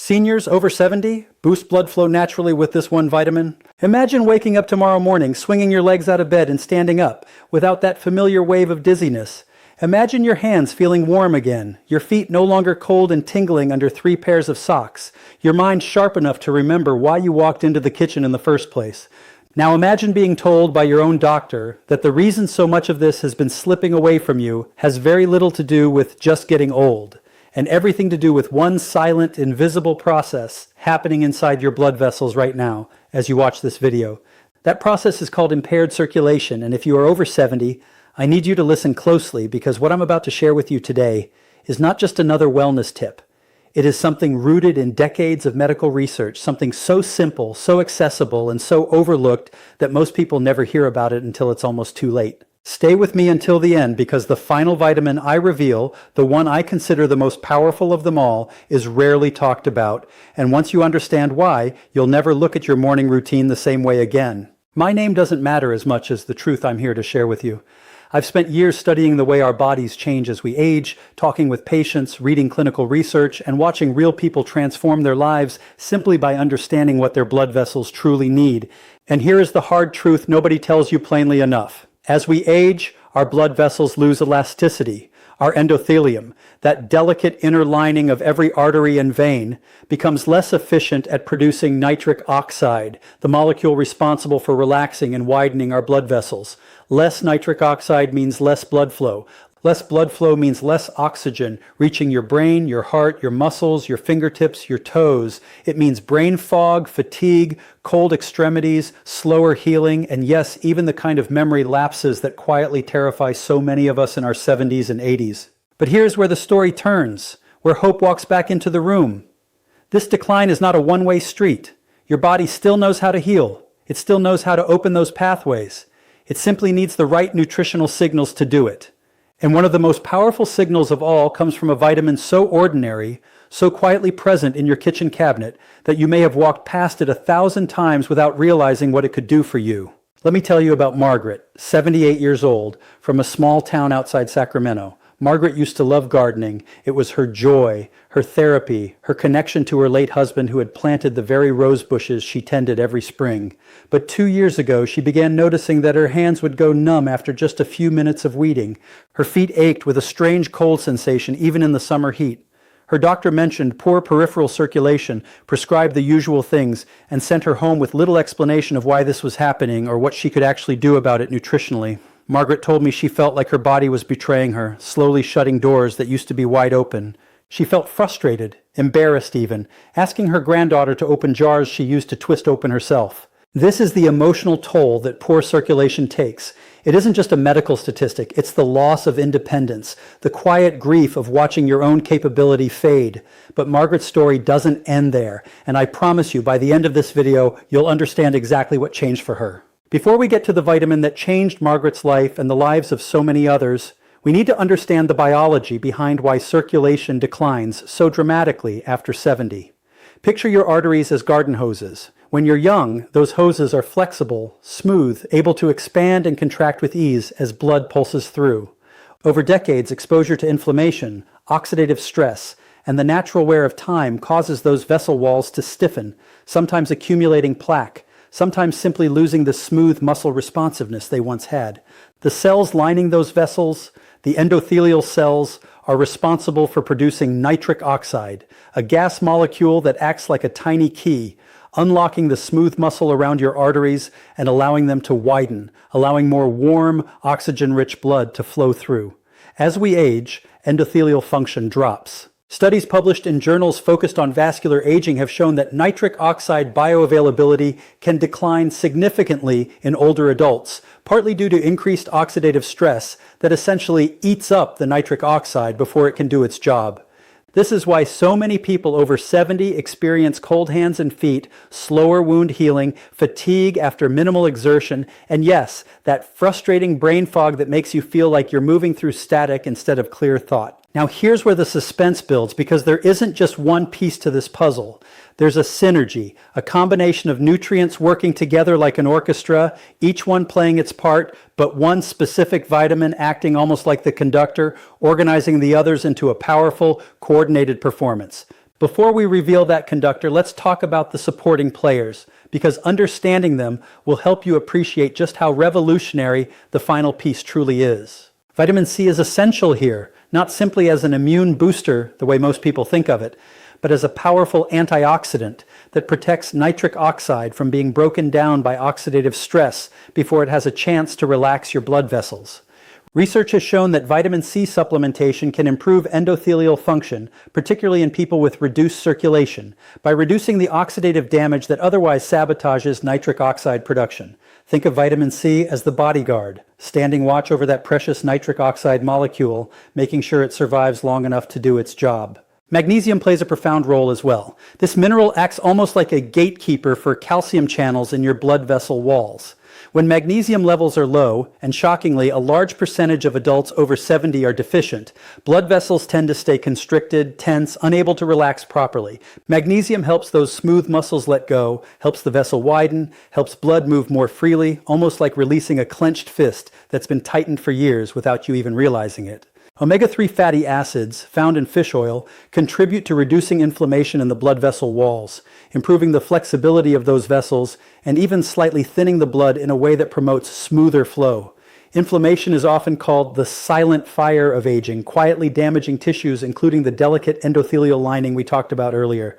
Seniors over 70, boost blood flow naturally with this one vitamin. Imagine waking up tomorrow morning, swinging your legs out of bed and standing up without that familiar wave of dizziness. Imagine your hands feeling warm again, your feet no longer cold and tingling under 3 pairs of socks, your mind sharp enough to remember why you walked into the kitchen in the first place. Now imagine being told by your own doctor that the reason so much of this has been slipping away from you has very little to do with just getting old, and everything to do with one silent, invisible process happening inside your blood vessels right now as you watch this video. That process is called impaired circulation, and if you are over 70, I need you to listen closely because what I'm about to share with you today is not just another wellness tip. It is something rooted in decades of medical research, something so simple, so accessible, and so overlooked that most people never hear about it until it's almost too late. Stay with me until the end because the final vitamin I reveal, the one I consider the most powerful of them all, is rarely talked about. And once you understand why, you'll never look at your morning routine the same way again. My name doesn't matter as much as the truth I'm here to share with you. I've spent years studying the way our bodies change as we age, talking with patients, reading clinical research, and watching real people transform their lives simply by understanding what their blood vessels truly need. And here is the hard truth nobody tells you plainly enough. As we age, our blood vessels lose elasticity. Our endothelium, that delicate inner lining of every artery and vein, becomes less efficient at producing nitric oxide, the molecule responsible for relaxing and widening our blood vessels. Less nitric oxide means less blood flow. Less blood flow means less oxygen reaching your brain, your heart, your muscles, your fingertips, your toes. It means brain fog, fatigue, cold extremities, slower healing, and yes, even the kind of memory lapses that quietly terrify so many of us in our 70s and 80s. But here's where the story turns, where hope walks back into the room. This decline is not a one-way street. Your body still knows how to heal. It still knows how to open those pathways. It simply needs the right nutritional signals to do it. And one of the most powerful signals of all comes from a vitamin so ordinary, so quietly present in your kitchen cabinet, that you may have walked past it 1,000 times without realizing what it could do for you. Let me tell you about Margaret, 78 years old, from a small town outside Sacramento. Margaret used to love gardening. It was her joy, her therapy, her connection to her late husband who had planted the very rose bushes she tended every spring. But 2 years ago, she began noticing that her hands would go numb after just a few minutes of weeding. Her feet ached with a strange cold sensation even in the summer heat. Her doctor mentioned poor peripheral circulation, prescribed the usual things, and sent her home with little explanation of why this was happening or what she could actually do about it nutritionally. Margaret told me she felt like her body was betraying her, slowly shutting doors that used to be wide open. She felt frustrated, embarrassed even, asking her granddaughter to open jars she used to twist open herself. This is the emotional toll that poor circulation takes. It isn't just a medical statistic, it's the loss of independence, the quiet grief of watching your own capability fade. But Margaret's story doesn't end there, and I promise you, by the end of this video, you'll understand exactly what changed for her. Before we get to the vitamin that changed Margaret's life and the lives of so many others, we need to understand the biology behind why circulation declines so dramatically after 70. Picture your arteries as garden hoses. When you're young, those hoses are flexible, smooth, able to expand and contract with ease as blood pulses through. Over decades, exposure to inflammation, oxidative stress, and the natural wear of time causes those vessel walls to stiffen, sometimes accumulating plaque, sometimes simply losing the smooth muscle responsiveness they once had. The cells lining those vessels, the endothelial cells, are responsible for producing nitric oxide, a gas molecule that acts like a tiny key, unlocking the smooth muscle around your arteries and allowing them to widen, allowing more warm, oxygen-rich blood to flow through. As we age, endothelial function drops. Studies published in journals focused on vascular aging have shown that nitric oxide bioavailability can decline significantly in older adults, partly due to increased oxidative stress that essentially eats up the nitric oxide before it can do its job. This is why so many people over 70 experience cold hands and feet, slower wound healing, fatigue after minimal exertion, and yes, that frustrating brain fog that makes you feel like you're moving through static instead of clear thought. Now here's where the suspense builds, because there isn't just one piece to this puzzle. There's a synergy, a combination of nutrients working together like an orchestra, each one playing its part, but one specific vitamin acting almost like the conductor, organizing the others into a powerful, coordinated performance. Before we reveal that conductor, let's talk about the supporting players, because understanding them will help you appreciate just how revolutionary the final piece truly is. Vitamin C is essential here, not simply as an immune booster, the way most people think of it, but as a powerful antioxidant that protects nitric oxide from being broken down by oxidative stress before it has a chance to relax your blood vessels. Research has shown that vitamin C supplementation can improve endothelial function, particularly in people with reduced circulation, by reducing the oxidative damage that otherwise sabotages nitric oxide production. Think of vitamin C as the bodyguard, standing watch over that precious nitric oxide molecule, making sure it survives long enough to do its job. Magnesium plays a profound role as well. This mineral acts almost like a gatekeeper for calcium channels in your blood vessel walls. When magnesium levels are low, and shockingly, a large percentage of adults over 70 are deficient, blood vessels tend to stay constricted, tense, unable to relax properly. Magnesium helps those smooth muscles let go, helps the vessel widen, helps blood move more freely, almost like releasing a clenched fist that's been tightened for years without you even realizing it. Omega-3 fatty acids, found in fish oil, contribute to reducing inflammation in the blood vessel walls, improving the flexibility of those vessels, and even slightly thinning the blood in a way that promotes smoother flow. Inflammation is often called the silent fire of aging, quietly damaging tissues, including the delicate endothelial lining we talked about earlier.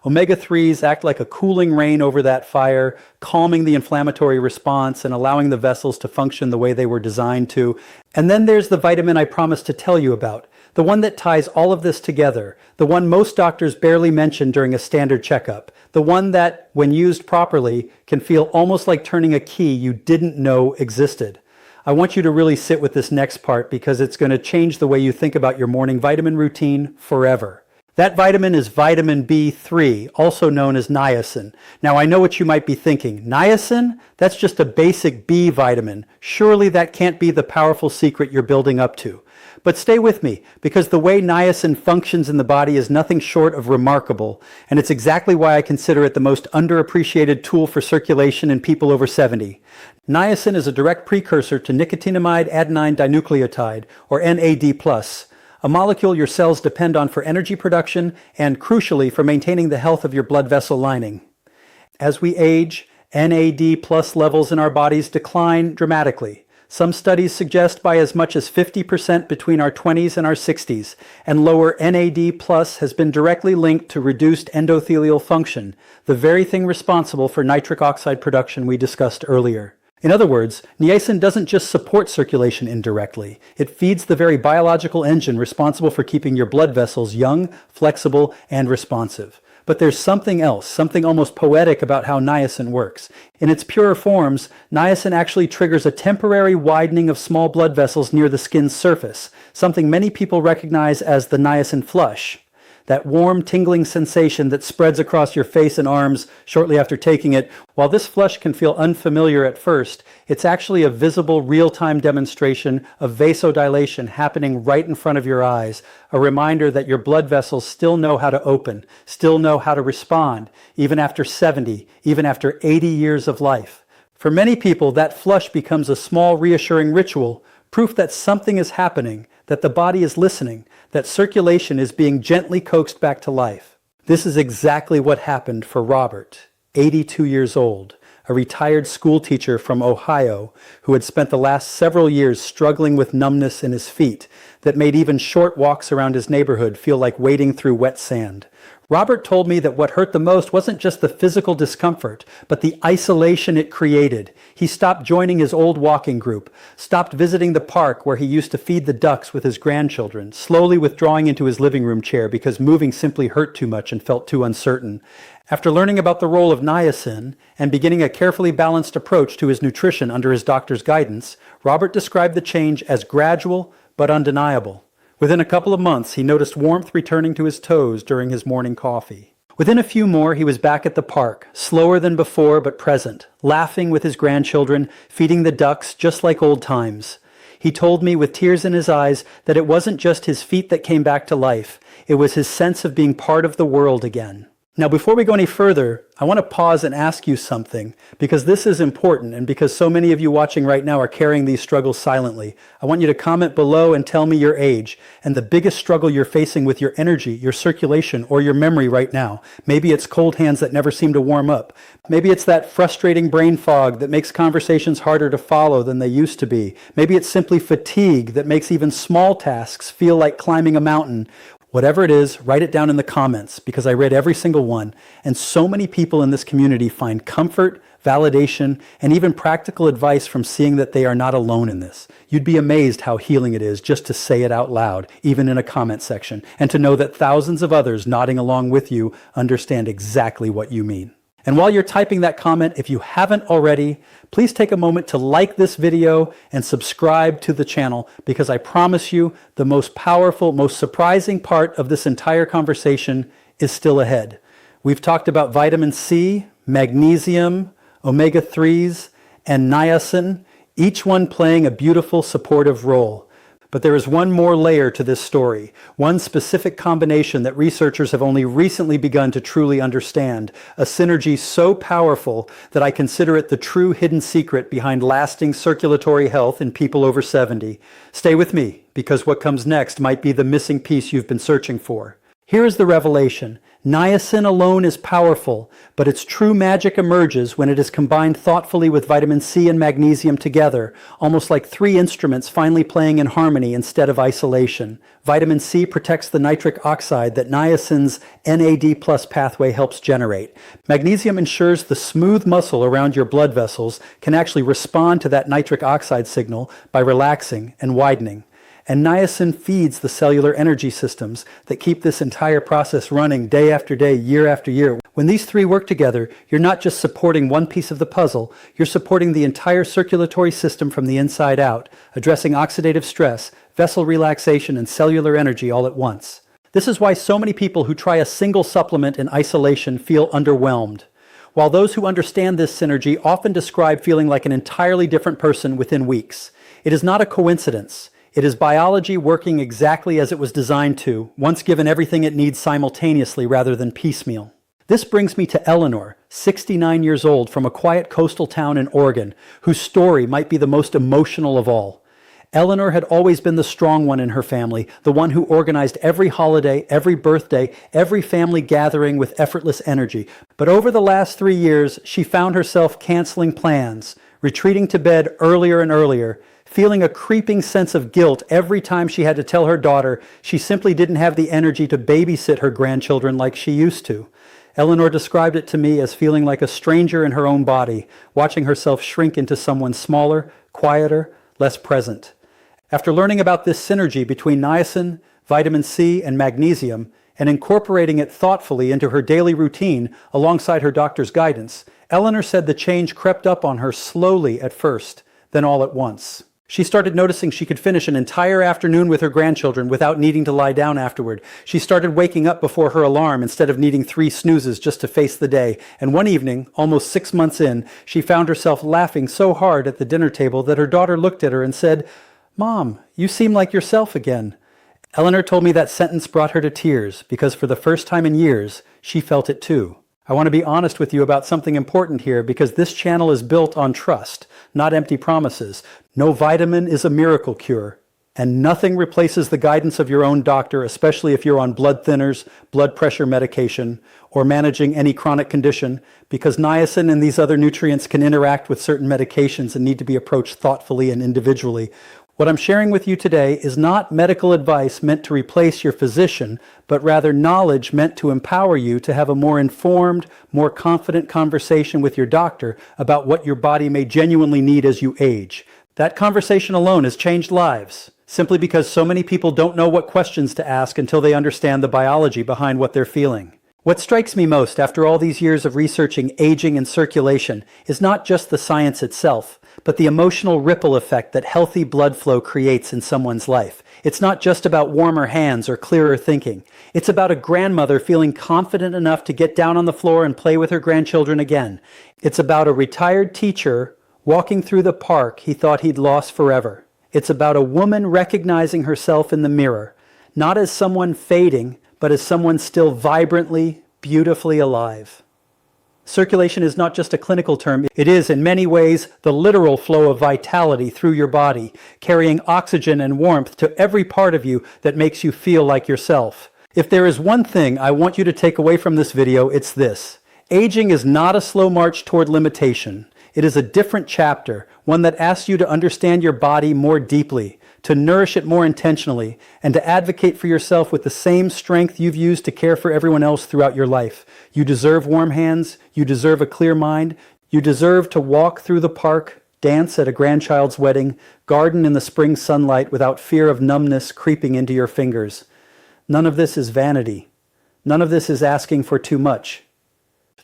Omega-3s act like a cooling rain over that fire, calming the inflammatory response and allowing the vessels to function the way they were designed to. And then there's the vitamin I promised to tell you about, the one that ties all of this together, the one most doctors barely mention during a standard checkup, the one that, when used properly, can feel almost like turning a key you didn't know existed. I want you to really sit with this next part because it's going to change the way you think about your morning vitamin routine forever. That vitamin is vitamin B3, also known as niacin. Now, I know what you might be thinking. Niacin? That's just a basic B vitamin. Surely that can't be the powerful secret you're building up to. But stay with me, because the way niacin functions in the body is nothing short of remarkable, and it's exactly why I consider it the most underappreciated tool for circulation in people over 70. Niacin is a direct precursor to nicotinamide adenine dinucleotide, or NAD+, a molecule your cells depend on for energy production and, crucially, for maintaining the health of your blood vessel lining. As we age, NAD+ levels in our bodies decline dramatically. Some studies suggest by as much as 50% between our 20s and our 60s, and lower NAD+ has been directly linked to reduced endothelial function, the very thing responsible for nitric oxide production we discussed earlier. In other words, niacin doesn't just support circulation indirectly. It feeds the very biological engine responsible for keeping your blood vessels young, flexible, and responsive. But there's something else, something almost poetic about how niacin works. In its purer forms, niacin actually triggers a temporary widening of small blood vessels near the skin's surface, something many people recognize as the niacin flush. That warm, tingling sensation that spreads across your face and arms shortly after taking it. While this flush can feel unfamiliar at first, it's actually a visible, real-time demonstration of vasodilation happening right in front of your eyes, a reminder that your blood vessels still know how to open, still know how to respond, even after 70, even after 80 years of life. For many people, that flush becomes a small, reassuring ritual, proof that something is happening, that the body is listening, that circulation is being gently coaxed back to life. This is exactly what happened for Robert, 82 years old, a retired school teacher from Ohio who had spent the last several years struggling with numbness in his feet that made even short walks around his neighborhood feel like wading through wet sand. Robert told me that what hurt the most wasn't just the physical discomfort, but the isolation it created. He stopped joining his old walking group, stopped visiting the park where he used to feed the ducks with his grandchildren, slowly withdrawing into his living room chair because moving simply hurt too much and felt too uncertain. After learning about the role of niacin and beginning a carefully balanced approach to his nutrition under his doctor's guidance, Robert described the change as gradual but undeniable. Within a couple of months, he noticed warmth returning to his toes during his morning coffee. Within a few more, he was back at the park, slower than before but present, laughing with his grandchildren, feeding the ducks just like old times. He told me with tears in his eyes that it wasn't just his feet that came back to life, it was his sense of being part of the world again. Now, before we go any further, I want to pause and ask you something, because this is important, and because so many of you watching right now are carrying these struggles silently. I want you to comment below and tell me your age, and the biggest struggle you're facing with your energy, your circulation, or your memory right now. Maybe it's cold hands that never seem to warm up. Maybe it's that frustrating brain fog that makes conversations harder to follow than they used to be. Maybe it's simply fatigue that makes even small tasks feel like climbing a mountain. Whatever it is, write it down in the comments, because I read every single one, and so many people in this community find comfort, validation, and even practical advice from seeing that they are not alone in this. You'd be amazed how healing it is just to say it out loud, even in a comment section, and to know that thousands of others nodding along with you understand exactly what you mean. And while you're typing that comment, if you haven't already, please take a moment to like this video and subscribe to the channel, because I promise you the most powerful, most surprising part of this entire conversation is still ahead. We've talked about vitamin C, magnesium, omega-3s, and niacin, each one playing a beautiful supportive role. But there is one more layer to this story, one specific combination that researchers have only recently begun to truly understand, a synergy so powerful that I consider it the true hidden secret behind lasting circulatory health in people over 70. Stay with me, because what comes next might be the missing piece you've been searching for. Here is the revelation. Niacin alone is powerful, but its true magic emerges when it is combined thoughtfully with vitamin C and magnesium together, almost like three instruments finally playing in harmony instead of isolation. Vitamin C protects the nitric oxide that niacin's NAD+ pathway helps generate. Magnesium ensures the smooth muscle around your blood vessels can actually respond to that nitric oxide signal by relaxing and widening. And niacin feeds the cellular energy systems that keep this entire process running day after day, year after year. When these three work together, you're not just supporting one piece of the puzzle, you're supporting the entire circulatory system from the inside out, addressing oxidative stress, vessel relaxation, and cellular energy all at once. This is why so many people who try a single supplement in isolation feel underwhelmed, while those who understand this synergy often describe feeling like an entirely different person within weeks. It is not a coincidence. It is biology working exactly as it was designed to, once given everything it needs simultaneously rather than piecemeal. This brings me to Eleanor, 69 years old, from a quiet coastal town in Oregon, whose story might be the most emotional of all. Eleanor had always been the strong one in her family, the one who organized every holiday, every birthday, every family gathering with effortless energy. But over the last 3 years, she found herself canceling plans, retreating to bed earlier and earlier, feeling a creeping sense of guilt every time she had to tell her daughter she simply didn't have the energy to babysit her grandchildren like she used to. Eleanor described it to me as feeling like a stranger in her own body, watching herself shrink into someone smaller, quieter, less present. After learning about this synergy between niacin, vitamin C, and magnesium, and incorporating it thoughtfully into her daily routine alongside her doctor's guidance, Eleanor said the change crept up on her slowly at first, then all at once. She started noticing she could finish an entire afternoon with her grandchildren without needing to lie down afterward. She started waking up before her alarm instead of needing 3 snoozes just to face the day. And one evening, almost 6 months in, she found herself laughing so hard at the dinner table that her daughter looked at her and said, "Mom, you seem like yourself again." Eleanor told me that sentence brought her to tears because for the first time in years, she felt it too. I want to be honest with you about something important here, because this channel is built on trust, not empty promises. No vitamin is a miracle cure, and nothing replaces the guidance of your own doctor, especially if you're on blood thinners, blood pressure medication, or managing any chronic condition, because niacin and these other nutrients can interact with certain medications and need to be approached thoughtfully and individually. What I'm sharing with you today is not medical advice meant to replace your physician, but rather knowledge meant to empower you to have a more informed, more confident conversation with your doctor about what your body may genuinely need as you age. That conversation alone has changed lives, simply because so many people don't know what questions to ask until they understand the biology behind what they're feeling. What strikes me most after all these years of researching aging and circulation is not just the science itself, but the emotional ripple effect that healthy blood flow creates in someone's life. It's not just about warmer hands or clearer thinking. It's about a grandmother feeling confident enough to get down on the floor and play with her grandchildren again. It's about a retired teacher walking through the park he thought he'd lost forever. It's about a woman recognizing herself in the mirror, not as someone fading, but as someone still vibrantly, beautifully alive. Circulation is not just a clinical term, it is in many ways the literal flow of vitality through your body, carrying oxygen and warmth to every part of you that makes you feel like yourself. If there is one thing I want you to take away from this video, it's this. Aging is not a slow march toward limitation. It is a different chapter, one that asks you to understand your body more deeply, to nourish it more intentionally, and to advocate for yourself with the same strength you've used to care for everyone else throughout your life. You deserve warm hands, you deserve a clear mind, you deserve to walk through the park, dance at a grandchild's wedding, garden in the spring sunlight without fear of numbness creeping into your fingers. None of this is vanity. None of this is asking for too much.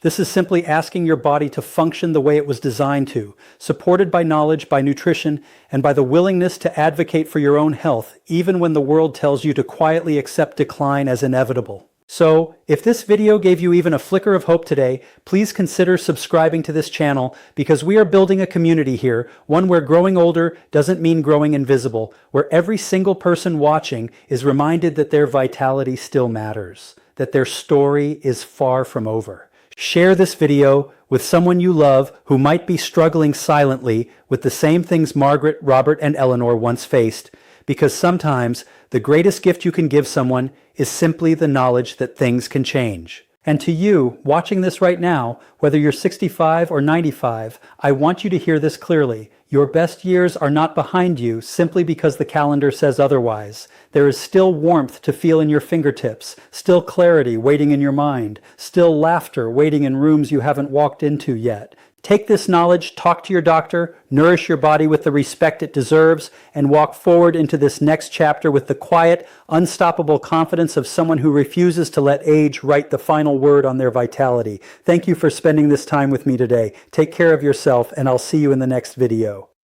This is simply asking your body to function the way it was designed to, supported by knowledge, by nutrition, and by the willingness to advocate for your own health, even when the world tells you to quietly accept decline as inevitable. So, if this video gave you even a flicker of hope today, please consider subscribing to this channel, because we are building a community here, one where growing older doesn't mean growing invisible, where every single person watching is reminded that their vitality still matters, that their story is far from over. Share this video with someone you love who might be struggling silently with the same things Margaret, Robert, and Eleanor once faced, because sometimes the greatest gift you can give someone is simply the knowledge that things can change. And to you, watching this right now, whether you're 65 or 95, I want you to hear this clearly. Your best years are not behind you simply because the calendar says otherwise. There is still warmth to feel in your fingertips, still clarity waiting in your mind, still laughter waiting in rooms you haven't walked into yet. Take this knowledge, talk to your doctor, nourish your body with the respect it deserves, and walk forward into this next chapter with the quiet, unstoppable confidence of someone who refuses to let age write the final word on their vitality. Thank you for spending this time with me today. Take care of yourself, and I'll see you in the next video.